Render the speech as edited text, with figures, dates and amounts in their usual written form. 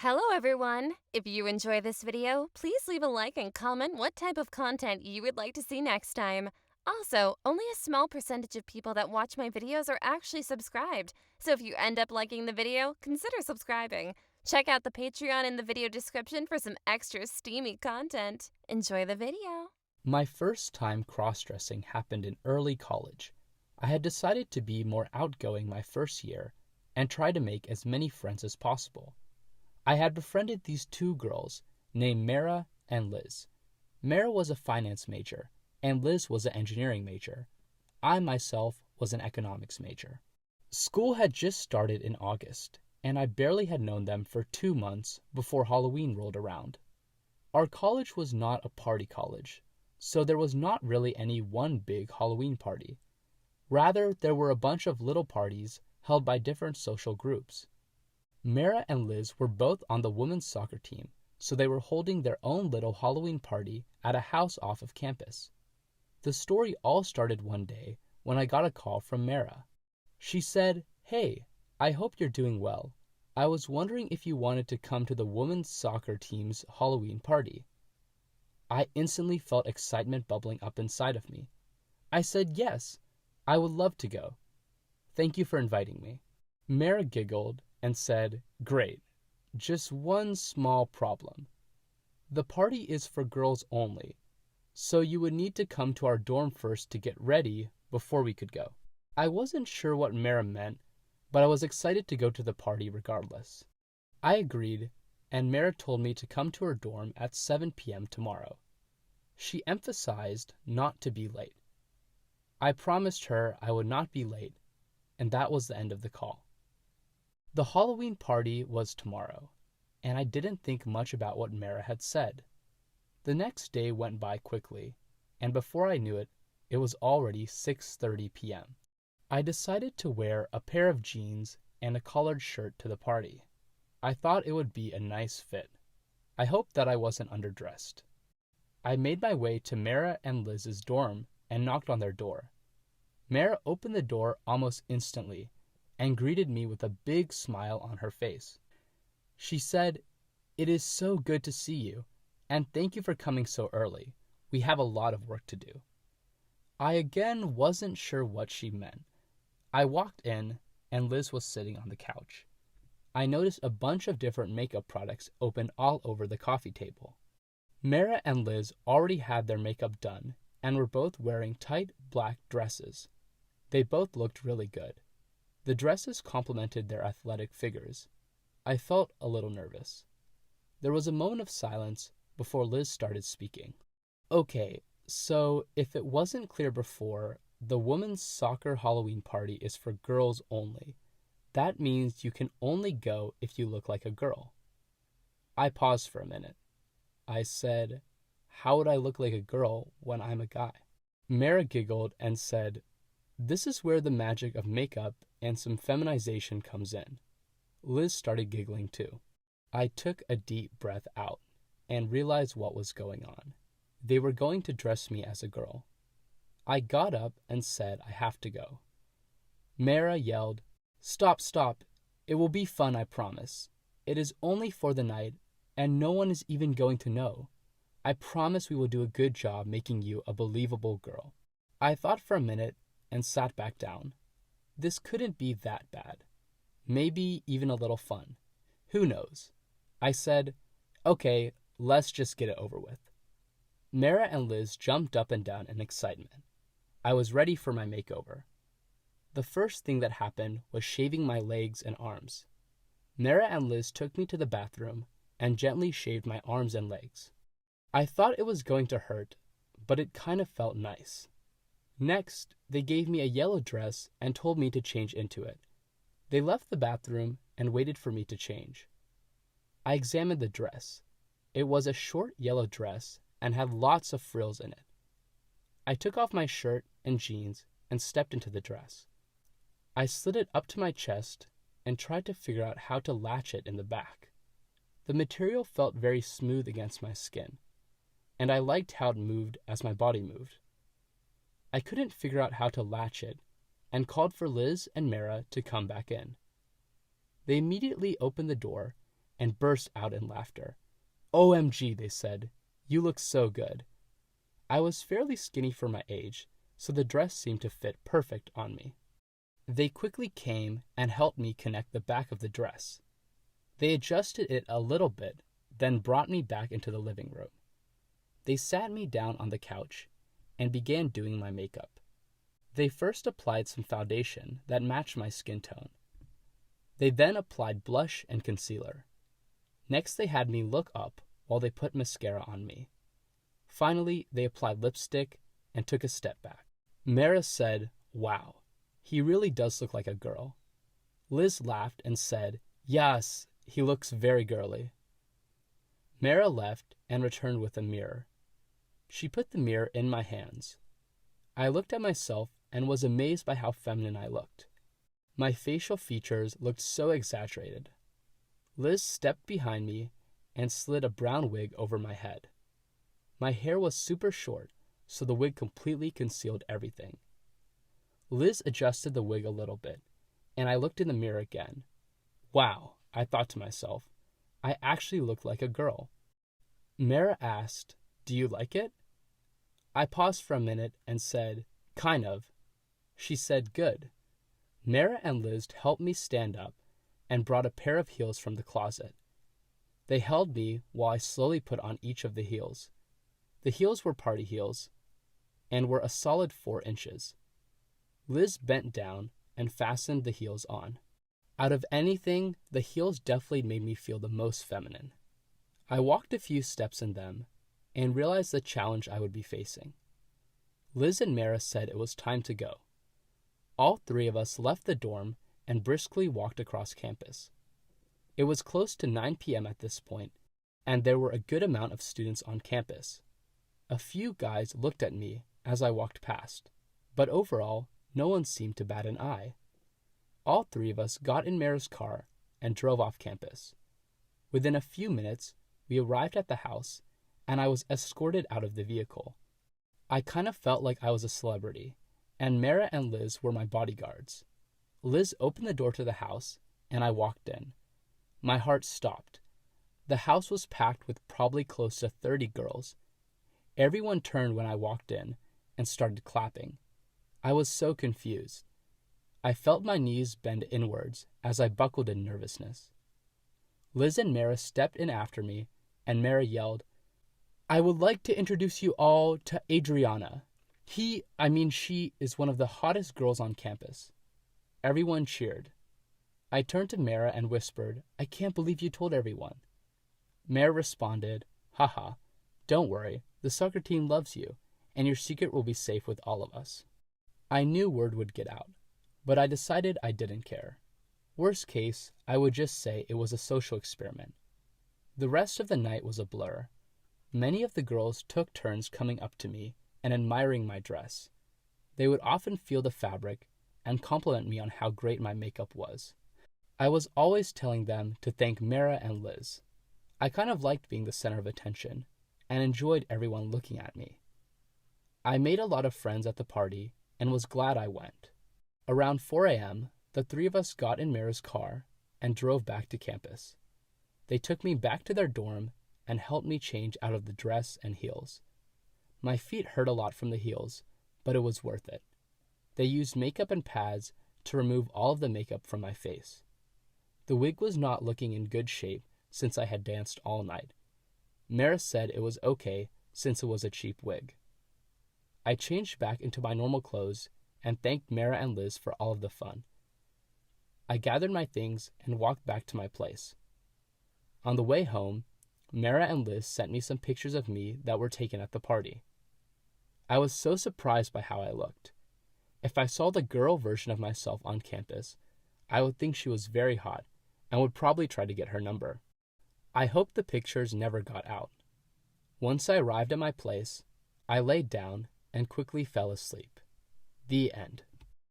Hello everyone! If you enjoy this video, please leave a like and comment what type of content you would like to see next time. Also, only a small percentage of people that watch my videos are actually subscribed, so if you end up liking the video, consider subscribing. Check out the Patreon in the video description for some extra steamy content. Enjoy the video! My first time cross-dressing happened in early college. I had decided to be more outgoing my first year and try to make as many friends as possible. I had befriended these two girls named Mara and Liz. Mara was a finance major and Liz was an engineering major. I myself was an economics major. School had just started in August and I barely had known them for 2 months before Halloween rolled around. Our college was not a party college, so there was not really any one big Halloween party. Rather, there were a bunch of little parties held by different social groups. Mara and Liz were both on the women's soccer team, so they were holding their own little Halloween party at a house off of campus. The story all started one day when I got a call from Mara. She said, "Hey, I hope you're doing well. I was wondering if you wanted to come to the women's soccer team's Halloween party." I instantly felt excitement bubbling up inside of me. I said, "Yes, I would love to go. Thank you for inviting me." Mara giggled and said, "Great, just one small problem. The party is for girls only, so you would need to come to our dorm first to get ready before we could go." I wasn't sure what Mara meant, but I was excited to go to the party regardless. I agreed, and Mara told me to come to her dorm at 7 p.m. tomorrow. She emphasized not to be late. I promised her I would not be late, and that was the end of the call. The Halloween party was tomorrow, and I didn't think much about what Mara had said. The next day went by quickly, and before I knew it, it was already 6:30 p.m. I decided to wear a pair of jeans and a collared shirt to the party. I thought it would be a nice fit. I hoped that I wasn't underdressed. I made my way to Mara and Liz's dorm and knocked on their door. Mara opened the door almost instantly and greeted me with a big smile on her face. She said, "It is so good to see you, and thank you for coming so early. We have a lot of work to do." I again wasn't sure what she meant. I walked in, and Liz was sitting on the couch. I noticed a bunch of different makeup products open all over the coffee table. Mara and Liz already had their makeup done and were both wearing tight black dresses. They both looked really good. The dresses complemented their athletic figures. I felt a little nervous. There was a moment of silence before Liz started speaking. "Okay, so if it wasn't clear before, the women's soccer Halloween party is for girls only. That means you can only go if you look like a girl." I paused for a minute. I said, "How would I look like a girl when I'm a guy?" Mara giggled and said, "This is where the magic of makeup and some feminization comes in." Liz started giggling too. I took a deep breath out and realized what was going on. They were going to dress me as a girl. I got up and said I have to go. Mara yelled, "Stop, stop. It will be fun, I promise. It is only for the night, and no one is even going to know. I promise we will do a good job making you a believable girl." I thought for a minute and sat back down. This couldn't be that bad. Maybe even a little fun. Who knows? I said, "Okay, let's just get it over with." Mara and Liz jumped up and down in excitement. I was ready for my makeover. The first thing that happened was shaving my legs and arms. Mara and Liz took me to the bathroom and gently shaved my arms and legs. I thought it was going to hurt, but it kind of felt nice. Next, they gave me a yellow dress and told me to change into it. They left the bathroom and waited for me to change. I examined the dress. It was a short yellow dress and had lots of frills in it. I took off my shirt and jeans and stepped into the dress. I slid it up to my chest and tried to figure out how to latch it in the back. The material felt very smooth against my skin, and I liked how it moved as my body moved. I couldn't figure out how to latch it and called for Liz and Mara to come back in. They immediately opened the door and burst out in laughter. "OMG," they said. "You look so good." I was fairly skinny for my age, so the dress seemed to fit perfect on me. They quickly came and helped me connect the back of the dress. They adjusted it a little bit, then brought me back into the living room. They sat me down on the couch and began doing my makeup. They first applied some foundation that matched my skin tone. They then applied blush and concealer. Next, they had me look up while they put mascara on me. Finally, they applied lipstick and took a step back. Mara said, "Wow, he really does look like a girl." Liz laughed and said, "Yes, he looks very girly." Mara left and returned with a mirror. She put the mirror in my hands. I looked at myself and was amazed by how feminine I looked. My facial features looked so exaggerated. Liz stepped behind me and slid a brown wig over my head. My hair was super short, so the wig completely concealed everything. Liz adjusted the wig a little bit, and I looked in the mirror again. Wow, I thought to myself, I actually looked like a girl. Mara asked, "Do you like it?" I paused for a minute and said, "Kind of." She said, "Good." Mara and Liz helped me stand up and brought a pair of heels from the closet. They held me while I slowly put on each of the heels. The heels were party heels and were a solid 4 inches. Liz bent down and fastened the heels on. Out of anything, the heels definitely made me feel the most feminine. I walked a few steps in them and realized the challenge I would be facing. Liz and Mara said it was time to go. All 3 of us left the dorm and briskly walked across campus. It was close to 9 p.m. at this point, and there were a good amount of students on campus. A few guys looked at me as I walked past, but overall, no one seemed to bat an eye. All 3 of us got in Mara's car and drove off campus. Within a few minutes, we arrived at the house, and I was escorted out of the vehicle. I kind of felt like I was a celebrity, and Mara and Liz were my bodyguards. Liz opened the door to the house, and I walked in. My heart stopped. The house was packed with probably close to 30 girls. Everyone turned when I walked in and started clapping. I was so confused. I felt my knees bend inwards as I buckled in nervousness. Liz and Mara stepped in after me, and Mara yelled, "I would like to introduce you all to Adriana. She is one of the hottest girls on campus." Everyone cheered. I turned to Mara and whispered, "I can't believe you told everyone." Mara responded, "Haha, don't worry, the soccer team loves you, and your secret will be safe with all of us." I knew word would get out, but I decided I didn't care. Worst case, I would just say it was a social experiment. The rest of the night was a blur. Many of the girls took turns coming up to me and admiring my dress. They would often feel the fabric and compliment me on how great my makeup was. I was always telling them to thank Mara and Liz. I kind of liked being the center of attention and enjoyed everyone looking at me. I made a lot of friends at the party and was glad I went. Around 4 a.m., the 3 of us got in Mara's car and drove back to campus. They took me back to their dorm and helped me change out of the dress and heels. My feet hurt a lot from the heels, but it was worth it. They used makeup and pads to remove all of the makeup from my face. The wig was not looking in good shape since I had danced all night. Mara said it was okay since it was a cheap wig. I changed back into my normal clothes and thanked Mara and Liz for all of the fun. I gathered my things and walked back to my place. On the way home, Mara and Liz sent me some pictures of me that were taken at the party. I was so surprised by how I looked. If I saw the girl version of myself on campus, I would think she was very hot and would probably try to get her number. I hoped the pictures never got out. Once I arrived at my place, I laid down and quickly fell asleep. The end.